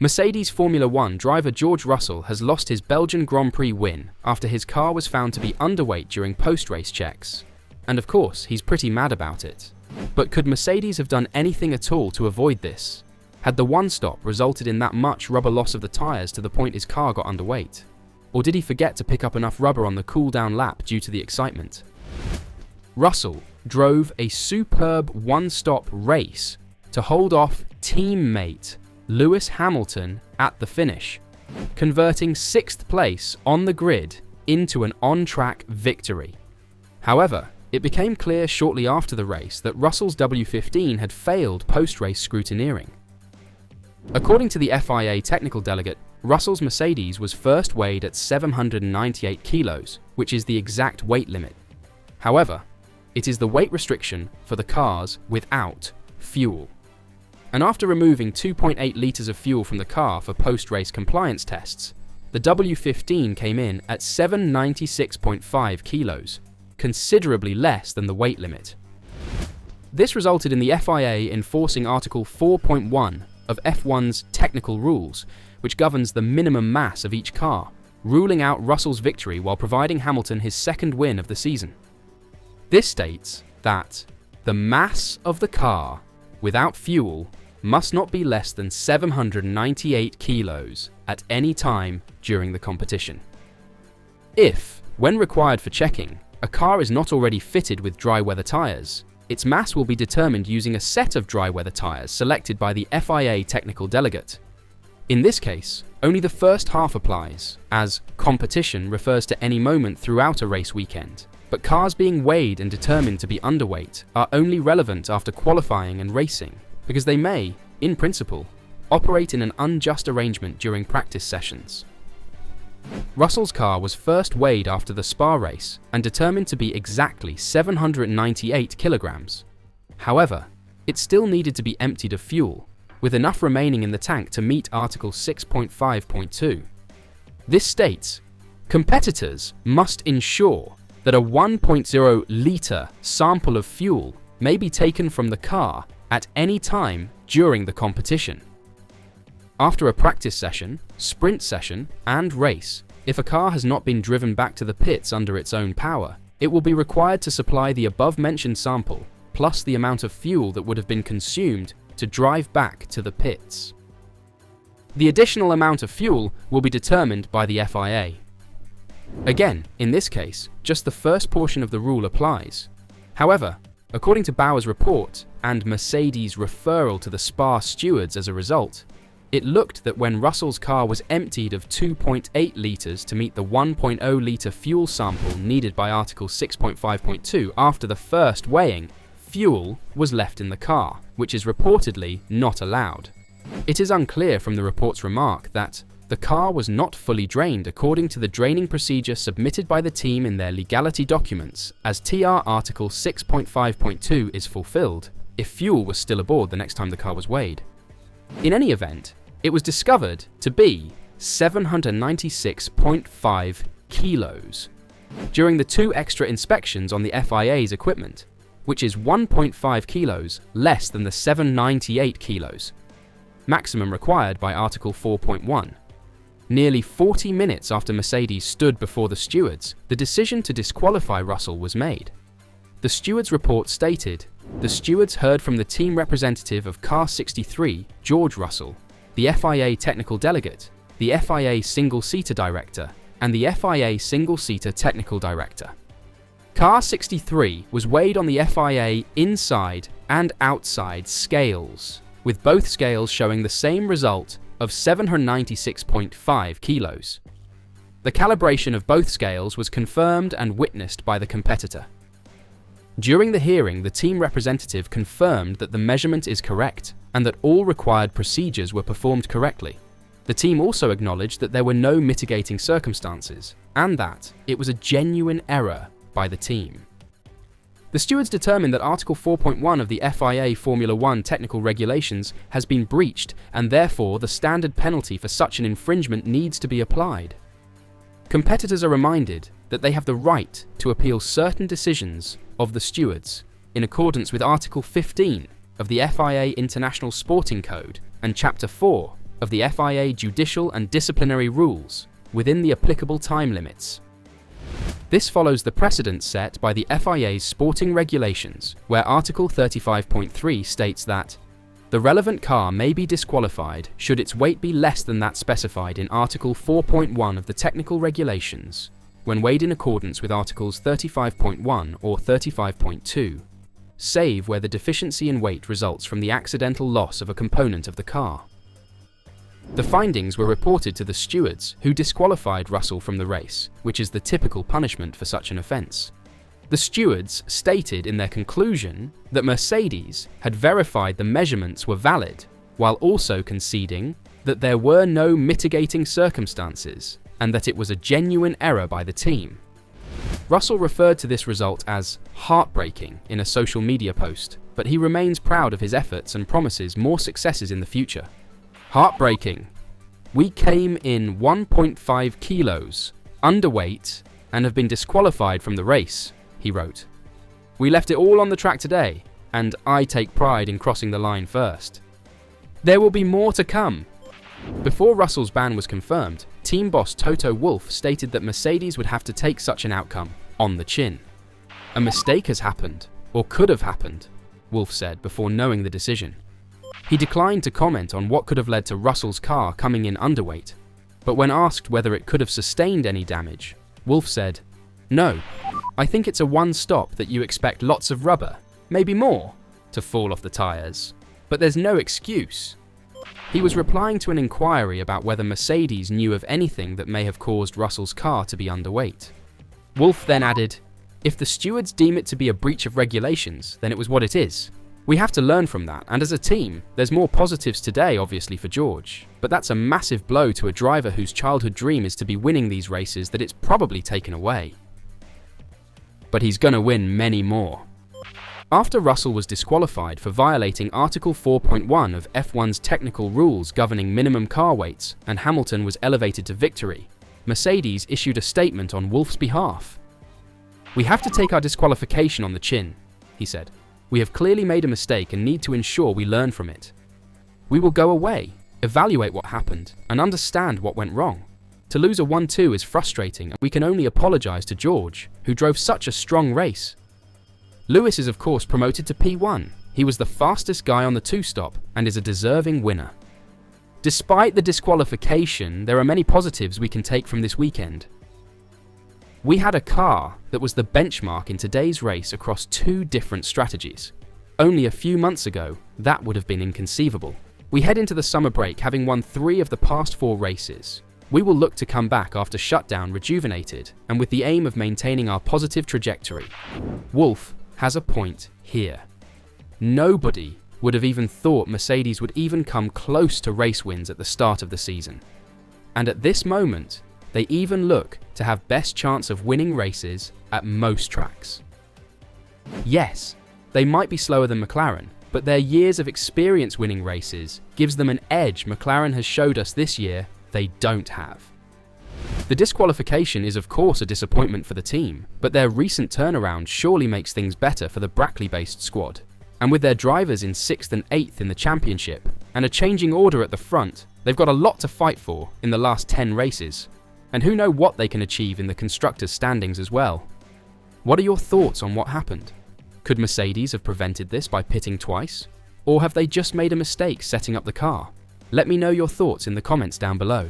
Mercedes Formula One driver George Russell has lost his Belgian Grand Prix win after his car was found to be underweight during post-race checks. And of course, he's pretty mad about it. But could Mercedes have done anything at all to avoid this? Had the one stop resulted in that much rubber loss of the tyres to the point his car got underweight? Or did he forget to pick up enough rubber on the cool-down lap due to the excitement? Russell drove a superb one-stop race to hold off teammate Lewis Hamilton at the finish, converting 6th place on the grid into an on-track victory. However, it became clear shortly after the race that Russell's W15 had failed post-race scrutineering. According to the FIA technical delegate, Russell's Mercedes was first weighed at 798 kilos, which is the exact weight limit. However, it is the weight restriction for the cars without fuel. And after removing 2.8 litres of fuel from the car for post-race compliance tests, the W15 came in at 796.5 kilos, considerably less than the weight limit. This resulted in the FIA enforcing Article 4.1 of F1's technical rules, which governs the minimum mass of each car, ruling out Russell's victory while providing Hamilton his second win of the season. This states that the mass of the car without fuel must not be less than 798 kilos at any time during the competition. If, when required for checking, a car is not already fitted with dry weather tyres, its mass will be determined using a set of dry weather tyres selected by the FIA technical delegate. In this case, only the first half applies, as competition refers to any moment throughout a race weekend, but cars being weighed and determined to be underweight are only relevant after qualifying and racing, because they may, in principle, operate in an unjust arrangement during practice sessions. Russell's car was first weighed after the Spa race and determined to be exactly 798 kilograms. However, it still needed to be emptied of fuel, with enough remaining in the tank to meet Article 6.5.2. This states, competitors must ensure that a 1.0 litre sample of fuel may be taken from the car at any time during the competition. After a practice session, sprint session, and race, if a car has not been driven back to the pits under its own power, it will be required to supply the above-mentioned sample, plus the amount of fuel that would have been consumed to drive back to the pits. The additional amount of fuel will be determined by the FIA. Again, in this case, just the first portion of the rule applies. However, according to Bauer's report and Mercedes' referral to the Spa stewards as a result, it looked that when Russell's car was emptied of 2.8 litres to meet the 1.0 litre fuel sample needed by Article 6.5.2 after the first weighing, fuel was left in the car, which is reportedly not allowed. It is unclear from the report's remark that the car was not fully drained according to the draining procedure submitted by the team in their legality documents, as TR Article 6.5.2 is fulfilled if fuel was still aboard the next time the car was weighed. In any event, it was discovered to be 796.5 kilos during the 2 extra inspections on the FIA's equipment, which is 1.5 kilos less than the 798 kilos, maximum required by Article 4.1. Nearly 40 minutes after Mercedes stood before the stewards, the decision to disqualify Russell was made. The stewards' report stated, the stewards heard from the team representative of Car 63, George Russell, the FIA technical delegate, the FIA single-seater director, and the FIA single-seater technical director. Car 63 was weighed on the FIA inside and outside scales, with both scales showing the same result of 796.5 kilos. The calibration of both scales was confirmed and witnessed by the competitor. During the hearing, the team representative confirmed that the measurement is correct and that all required procedures were performed correctly. The team also acknowledged that there were no mitigating circumstances and that it was a genuine error by the team. The stewards determined that Article 4.1 of the FIA Formula One technical regulations has been breached, and therefore the standard penalty for such an infringement needs to be applied. Competitors are reminded that they have the right to appeal certain decisions of the stewards in accordance with Article 15 of the FIA International Sporting Code and Chapter 4 of the FIA judicial and disciplinary rules within the applicable time limits. This follows the precedent set by the FIA's sporting regulations, where Article 35.3 states that the relevant car may be disqualified should its weight be less than that specified in Article 4.1 of the technical regulations, when weighed in accordance with Articles 35.1 or 35.2, save where the deficiency in weight results from the accidental loss of a component of the car. The findings were reported to the stewards, who disqualified Russell from the race, which is the typical punishment for such an offence. The stewards stated in their conclusion that Mercedes had verified the measurements were valid, while also conceding that there were no mitigating circumstances and that it was a genuine error by the team. Russell referred to this result as heartbreaking in a social media post, but he remains proud of his efforts and promises more successes in the future. Heartbreaking. We came in 1.5 kilos, underweight, and have been disqualified from the race, he wrote. We left it all on the track today, and I take pride in crossing the line first. There will be more to come. Before Russell's ban was confirmed, team boss Toto Wolff stated that Mercedes would have to take such an outcome on the chin. A mistake has happened, or could have happened, Wolff said before knowing the decision. He declined to comment on what could have led to Russell's car coming in underweight, but when asked whether it could have sustained any damage, Wolff said, "No, I think it's a one-stop that you expect lots of rubber, maybe more, to fall off the tyres, but there's no excuse." He was replying to an inquiry about whether Mercedes knew of anything that may have caused Russell's car to be underweight. Wolff then added, "If the stewards deem it to be a breach of regulations, then it was what it is. We have to learn from that, and as a team, there's more positives today obviously for George, but that's a massive blow to a driver whose childhood dream is to be winning these races that it's probably taken away. But he's gonna win many more." After Russell was disqualified for violating Article 4.1 of F1's technical rules governing minimum car weights and Hamilton was elevated to victory, Mercedes issued a statement on Wolff's behalf. "We have to take our disqualification on the chin," he said. "We have clearly made a mistake and need to ensure we learn from it. We will go away, evaluate what happened, and understand what went wrong. To lose a 1-2 is frustrating, and we can only apologise to George, who drove such a strong race. Lewis is of course promoted to P1. He was the fastest guy on the two-stop and is a deserving winner. Despite the disqualification, there are many positives we can take from this weekend. We had a car that was the benchmark in today's race across 2 different strategies. Only a few months ago, that would have been inconceivable. We head into the summer break having won 3 of the past 4 races. We will look to come back after shutdown rejuvenated and with the aim of maintaining our positive trajectory." Wolff has a point here. Nobody would have even thought Mercedes would even come close to race wins at the start of the season. And at this moment, they even look to have best chance of winning races at most tracks. Yes, they might be slower than McLaren, but their years of experience winning races gives them an edge McLaren has showed us this year they don't have. The disqualification is of course a disappointment for the team, but their recent turnaround surely makes things better for the Brackley-based squad. And with their drivers in 6th and 8th in the championship, and a changing order at the front, they've got a lot to fight for in the last 10 races. And who knows what they can achieve in the constructors' standings as well. What are your thoughts on what happened? Could Mercedes have prevented this by pitting twice? Or have they just made a mistake setting up the car? Let me know your thoughts in the comments down below.